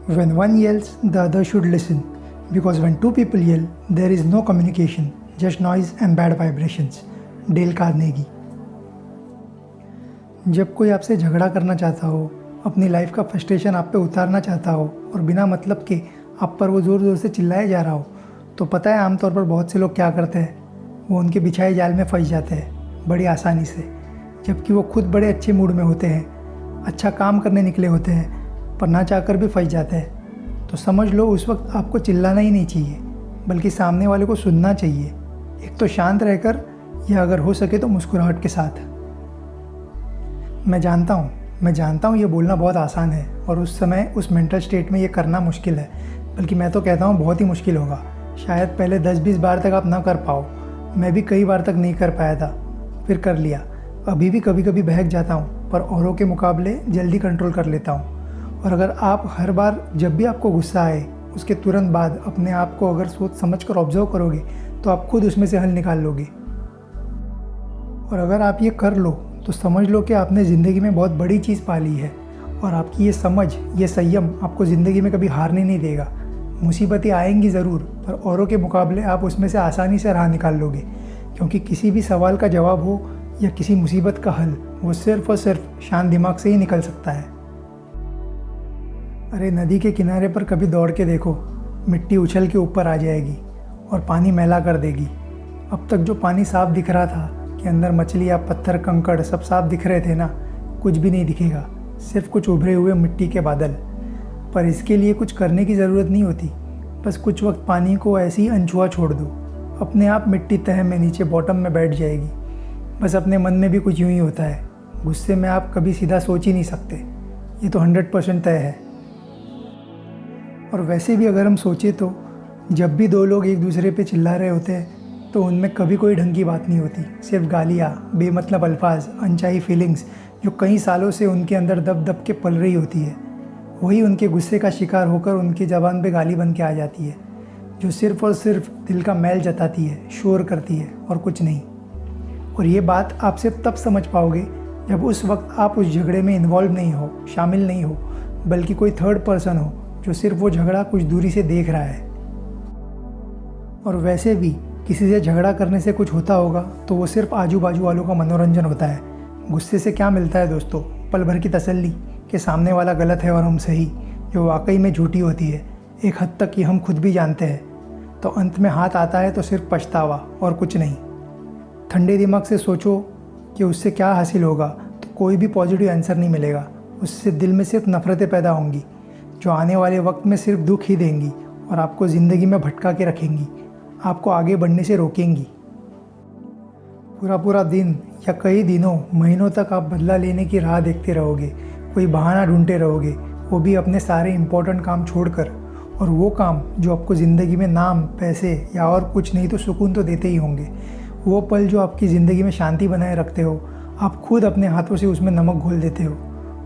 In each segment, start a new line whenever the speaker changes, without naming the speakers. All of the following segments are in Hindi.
When one yells, the other should listen, because when two people yell, there is no communication, just noise and bad vibrations. Dale Carnegie. जब कोई आपसे झगड़ा करना चाहता हो, अपनी लाइफ का फ्रस्ट्रेशन आप पे उतारना चाहता हो और बिना मतलब के आप पर वो ज़ोर ज़ोर से चिल्लाया जा रहा हो, तो पता है आमतौर पर बहुत से लोग क्या करते हैं, वो उनके बिछाए जाल में फंस जाते हैं बड़ी आसानी से, जबकि वो खुद बड़े अच्छे मूड में होते हैं, अच्छा काम करने निकले होते हैं, पर ना चाहकर भी फंस जाते हैं। तो समझ लो उस वक्त आपको चिल्लाना ही नहीं चाहिए, बल्कि सामने वाले को सुनना चाहिए, एक तो शांत रहकर या अगर हो सके तो मुस्कुराहट के साथ। मैं जानता हूँ ये बोलना बहुत आसान है और उस समय उस मेंटल स्टेट में ये करना मुश्किल है, बल्कि मैं तो कहता हूँ बहुत ही मुश्किल होगा। शायद पहले 10-20 बार तक आप ना कर पाओ, मैं भी कई बार तक नहीं कर पाया था, फिर कर लिया। अभी भी कभी कभी बहक जाता हूँ, पर औरों के मुकाबले जल्दी कंट्रोल कर लेता हूँ। और अगर आप हर बार जब भी आपको गुस्सा आए उसके तुरंत बाद अपने आप को अगर सोच समझ कर ऑब्जर्व करोगे तो आप खुद उसमें से हल निकाल लोगे। और अगर आप ये कर लो तो समझ लो कि आपने ज़िंदगी में बहुत बड़ी चीज़ पा ली है, और आपकी ये समझ, ये संयम आपको ज़िंदगी में कभी हारने नहीं देगा। मुसीबतें आएंगी ज़रूर, पर औरों के मुकाबले आप उसमें से आसानी से राह निकाल लोगे, क्योंकि किसी भी सवाल का जवाब हो या किसी मुसीबत का हल, वो सिर्फ़ और सिर्फ शांत दिमाग से ही निकल सकता है। अरे नदी के किनारे पर कभी दौड़ के देखो, मिट्टी उछल के ऊपर आ जाएगी और पानी मैला कर देगी। अब तक जो पानी साफ दिख रहा था कि अंदर मछलियाँ, पत्थर, कंकड़ सब साफ दिख रहे थे ना, कुछ भी नहीं दिखेगा, सिर्फ कुछ उभरे हुए मिट्टी के बादल। पर इसके लिए कुछ करने की ज़रूरत नहीं होती, बस कुछ वक्त पानी को ऐसे ही अनछुआ छोड़ दो, अपने आप मिट्टी तह में नीचे बॉटम में बैठ जाएगी। बस अपने मन में भी कुछ यूँ ही होता है, गुस्से में आप कभी सीधा सोच ही नहीं सकते, ये तो 100% तय है। और वैसे भी अगर हम सोचें तो जब भी दो लोग एक दूसरे पे चिल्ला रहे होते हैं तो उनमें कभी कोई ढंग की बात नहीं होती, सिर्फ गालियाँ, बेमतलब अल्फाज, अनचाही फीलिंग्स जो कई सालों से उनके अंदर दब दब के पल रही होती है, वही उनके गुस्से का शिकार होकर उनकी ज़बान पे गाली बन के आ जाती है, जो सिर्फ़ और सिर्फ दिल का मैल जताती है, शोर करती है और कुछ नहीं। और ये बात आप सिर्फ तब समझ पाओगे जब उस वक्त आप उस झगड़े में इन्वॉल्व नहीं हो, शामिल नहीं हो, बल्कि कोई थर्ड पर्सन हो जो सिर्फ वो झगड़ा कुछ दूरी से देख रहा है। और वैसे भी किसी से झगड़ा करने से कुछ होता होगा तो वो सिर्फ आजू बाजू वालों का मनोरंजन होता है। गुस्से से क्या मिलता है दोस्तों? पल भर की तसल्ली कि सामने वाला गलत है और हम सही, जो वाकई में झूठी होती है, एक हद तक कि हम खुद भी जानते हैं। तो अंत में हाथ आता है तो सिर्फ पछतावा और कुछ नहीं। ठंडे दिमाग से सोचो कि उससे क्या हासिल होगा, तो कोई भी पॉजिटिव आंसर नहीं मिलेगा। उससे दिल में सिर्फ नफ़रतें पैदा होंगी, जो आने वाले वक्त में सिर्फ दुख ही देंगी और आपको ज़िंदगी में भटका के रखेंगी, आपको आगे बढ़ने से रोकेंगी। पूरा दिन या कई दिनों, महीनों तक आप बदला लेने की राह देखते रहोगे, कोई बहाना ढूंढते रहोगे, वो भी अपने सारे इम्पोर्टेंट काम छोड़कर। और वो काम जो आपको ज़िंदगी में नाम, पैसे या और कुछ नहीं तो सुकून तो देते ही होंगे, वो पल जो आपकी ज़िंदगी में शांति बनाए रखते हो, आप खुद अपने हाथों से उसमें नमक घोल देते हो,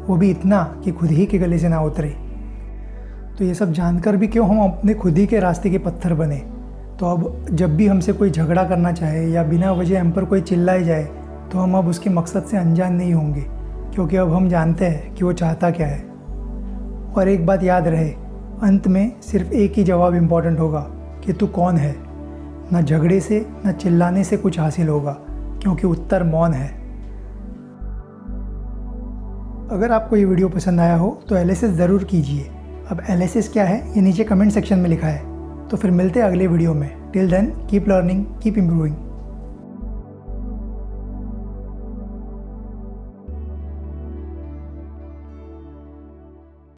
वो भी इतना कि खुद ही के गले से ना उतरे। तो ये सब जानकर भी क्यों हम अपने खुद ही के रास्ते के पत्थर बने। तो अब जब भी हमसे कोई झगड़ा करना चाहे या बिना वजह हम पर कोई चिल्लाए जाए, तो हम अब उसके मकसद से अनजान नहीं होंगे, क्योंकि अब हम जानते हैं कि वो चाहता क्या है। और एक बात याद रहे, अंत में सिर्फ एक ही जवाब इम्पॉर्टेंट होगा कि तू कौन है। ना झगड़े से, ना चिल्लाने से कुछ हासिल होगा, क्योंकि उत्तर मौन है। अगर आपको ये वीडियो पसंद आया हो तो एनालिसिस ज़रूर कीजिए। अब एनालिसिस क्या है ये नीचे कमेंट सेक्शन में लिखा है। तो फिर मिलते हैं अगले वीडियो में। Till then keep learning, keep improving.